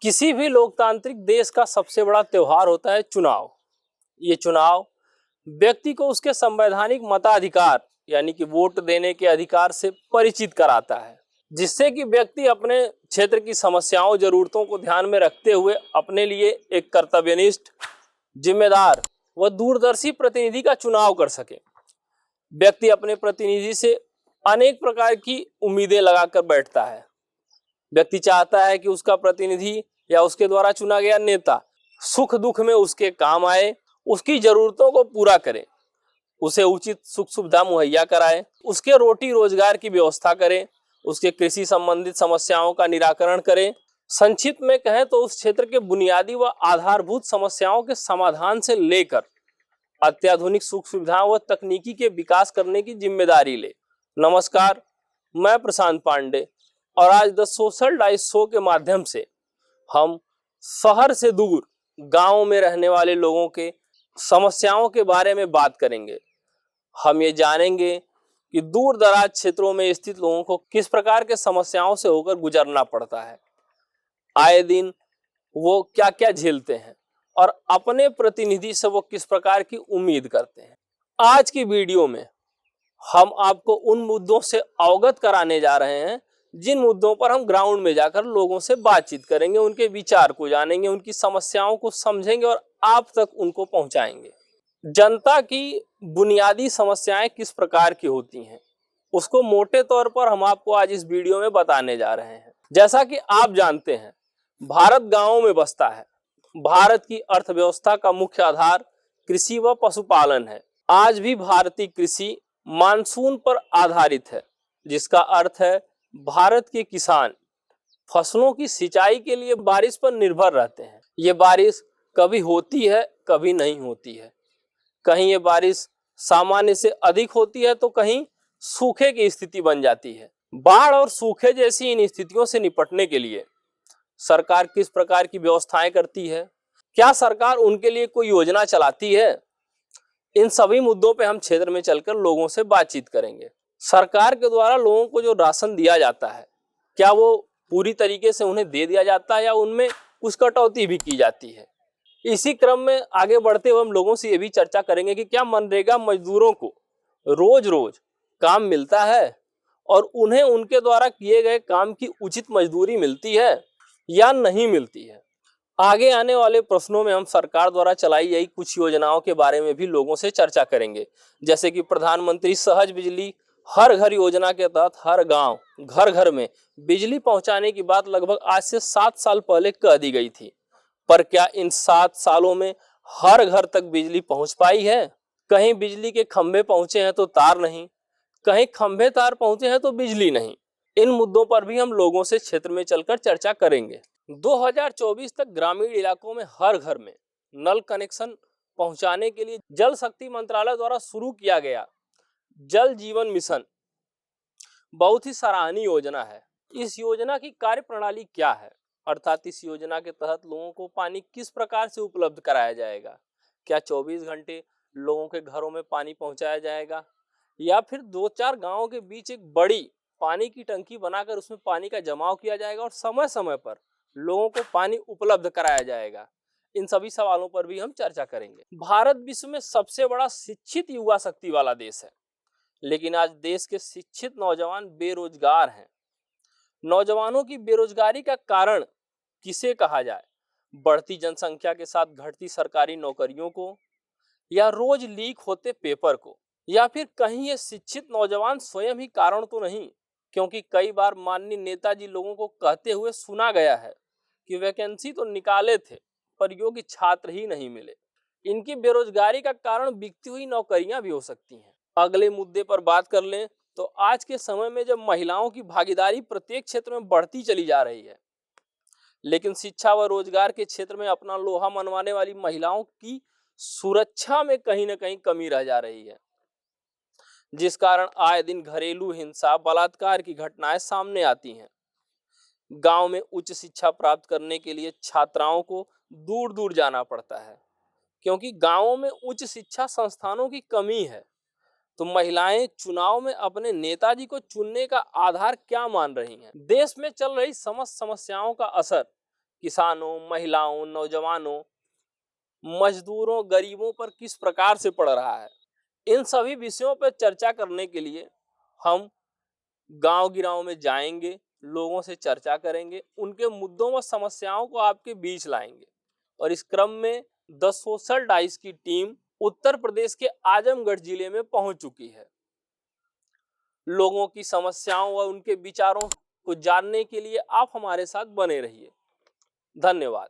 किसी भी लोकतांत्रिक देश का सबसे बड़ा त्योहार होता है चुनाव। ये चुनाव व्यक्ति को उसके संवैधानिक मताधिकार यानी कि वोट देने के अधिकार से परिचित कराता है, जिससे कि व्यक्ति अपने क्षेत्र की समस्याओं जरूरतों को ध्यान में रखते हुए अपने लिए एक कर्तव्यनिष्ठ, जिम्मेदार व दूरदर्शी प्रतिनिधि का चुनाव कर सके। व्यक्ति अपने प्रतिनिधि से अनेक प्रकार की उम्मीदें लगाकर बैठता है। व्यक्ति चाहता है कि उसका प्रतिनिधि या उसके द्वारा चुना गया नेता सुख दुख में उसके काम आए, उसकी जरूरतों को पूरा करे, उसे उचित सुख सुविधा मुहैया कराए, उसके रोटी रोजगार की व्यवस्था करे, उसके कृषि संबंधित समस्याओं का निराकरण करे। संक्षिप्त में कहें तो उस क्षेत्र के बुनियादी व आधारभूत समस्याओं के समाधान से लेकर अत्याधुनिक सुख सुविधाओं व तकनीकी के विकास करने की जिम्मेदारी ले। नमस्कार, मैं प्रशांत पांडे और आज द सोशल डाइस शो के माध्यम से हम शहर से दूर गांव में रहने वाले लोगों के समस्याओं के बारे में बात करेंगे। हम ये जानेंगे कि दूर दराज क्षेत्रों में स्थित लोगों को किस प्रकार के समस्याओं से होकर गुजरना पड़ता है, आए दिन वो क्या क्या झेलते हैं और अपने प्रतिनिधि से वो किस प्रकार की उम्मीद करते हैं। आज की वीडियो में हम आपको उन मुद्दों से अवगत कराने जा रहे हैं जिन मुद्दों पर हम ग्राउंड में जाकर लोगों से बातचीत करेंगे, उनके विचार को जानेंगे, उनकी समस्याओं को समझेंगे और आप तक उनको पहुंचाएंगे। जनता की बुनियादी समस्याएं किस प्रकार की होती हैं, उसको मोटे तौर पर हम आपको आज इस वीडियो में बताने जा रहे हैं। जैसा कि आप जानते हैं, भारत गांवों में बसता है। भारत की अर्थव्यवस्था का मुख्य आधार कृषि व पशुपालन है। आज भी भारतीय कृषि मानसून पर आधारित है, जिसका अर्थ है भारत के किसान फसलों की सिंचाई के लिए बारिश पर निर्भर रहते हैं। ये बारिश कभी होती है, कभी नहीं होती है। कहीं ये बारिश सामान्य से अधिक होती है तो कहीं सूखे की स्थिति बन जाती है। बाढ़ और सूखे जैसी इन स्थितियों से निपटने के लिए सरकार किस प्रकार की व्यवस्थाएं करती है, क्या सरकार उनके लिए कोई योजना चलाती है, इन सभी मुद्दों पे हम क्षेत्र में चलकर लोगों से बातचीत करेंगे। सरकार के द्वारा लोगों को जो राशन दिया जाता है, क्या वो पूरी तरीके से उन्हें दे दिया जाता है या उनमें कुछ कटौती भी की जाती है। इसी क्रम में आगे बढ़ते हुए हम लोगों से ये भी चर्चा करेंगे कि क्या मनरेगा मजदूरों को रोज रोज काम मिलता है और उन्हें उनके द्वारा किए गए काम की उचित मजदूरी मिलती है या नहीं मिलती है। आगे आने वाले प्रश्नों में हम सरकार द्वारा चलाई गई कुछ योजनाओं के बारे में भी लोगों से चर्चा करेंगे, जैसे कि प्रधानमंत्री सहज बिजली हर घर योजना के तहत हर गांव घर घर में बिजली पहुंचाने की बात लगभग आज से 7 साल पहले कह दी गई थी, पर क्या इन 7 सालों में हर घर तक बिजली पहुंच पाई है? कहीं बिजली के खंभे पहुंचे हैं तो तार नहीं, कहीं खंभे तार पहुंचे हैं तो बिजली नहीं। इन मुद्दों पर भी हम लोगों से क्षेत्र में चलकर चर्चा करेंगे। 2024 तक ग्रामीण इलाकों में हर घर में नल कनेक्शन पहुंचाने के लिए जल शक्ति मंत्रालय द्वारा शुरू किया गया जल जीवन मिशन बहुत ही सराहनीय योजना है। इस योजना की कार्य प्रणाली क्या है, अर्थात इस योजना के तहत लोगों को पानी किस प्रकार से उपलब्ध कराया जाएगा? क्या 24 घंटे लोगों के घरों में पानी पहुंचाया जाएगा या फिर 2-4 गांवों के बीच एक बड़ी पानी की टंकी बनाकर उसमें पानी का जमाव किया जाएगा और समय समय पर लोगों को पानी उपलब्ध कराया जाएगा? इन सभी सवालों पर भी हम चर्चा करेंगे। भारत विश्व में सबसे बड़ा शिक्षित युवा शक्ति वाला देश है, लेकिन आज देश के शिक्षित नौजवान बेरोजगार हैं। नौजवानों की बेरोजगारी का कारण किसे कहा जाए? बढ़ती जनसंख्या के साथ घटती सरकारी नौकरियों को, या रोज लीक होते पेपर को, या फिर कहीं ये शिक्षित नौजवान स्वयं ही कारण तो नहीं? क्योंकि कई बार माननीय नेताजी लोगों को कहते हुए सुना गया है कि वैकेंसी तो निकाले थे पर योग्य छात्र ही नहीं मिले। इनकी बेरोजगारी का कारण बिकती हुई नौकरियां भी हो सकती हैं। अगले मुद्दे पर बात कर लें तो आज के समय में जब महिलाओं की भागीदारी प्रत्येक क्षेत्र में बढ़ती चली जा रही है, लेकिन शिक्षा व रोजगार के क्षेत्र में अपना लोहा मनवाने वाली महिलाओं की सुरक्षा में कहीं ना कहीं कमी रह जा रही है, जिस कारण आए दिन घरेलू हिंसा, बलात्कार की घटनाएं सामने आती हैं। गांव में उच्च शिक्षा प्राप्त करने के लिए छात्राओं को दूर दूर जाना पड़ता है, क्योंकि गांवों में उच्च शिक्षा संस्थानों की कमी है। तो महिलाएं चुनाव में अपने नेताजी को चुनने का आधार क्या मान रही हैं? देश में चल रही समस्त समस्याओं का असर किसानों, महिलाओं, नौजवानों, मजदूरों, गरीबों पर किस प्रकार से पड़ रहा है। इन सभी विषयों पर चर्चा करने के लिए हम गांव-गिरांव में जाएंगे, लोगों से चर्चा करेंगे, उनके मुद्दों व समस्याओं को आपके बीच लाएंगे। और इस क्रम में द सोशल डाइस की टीम उत्तर प्रदेश के आजमगढ़ जिले में पहुंच चुकी है। लोगों की समस्याओं व उनके विचारों को जानने के लिए आप हमारे साथ बने रहिए। धन्यवाद।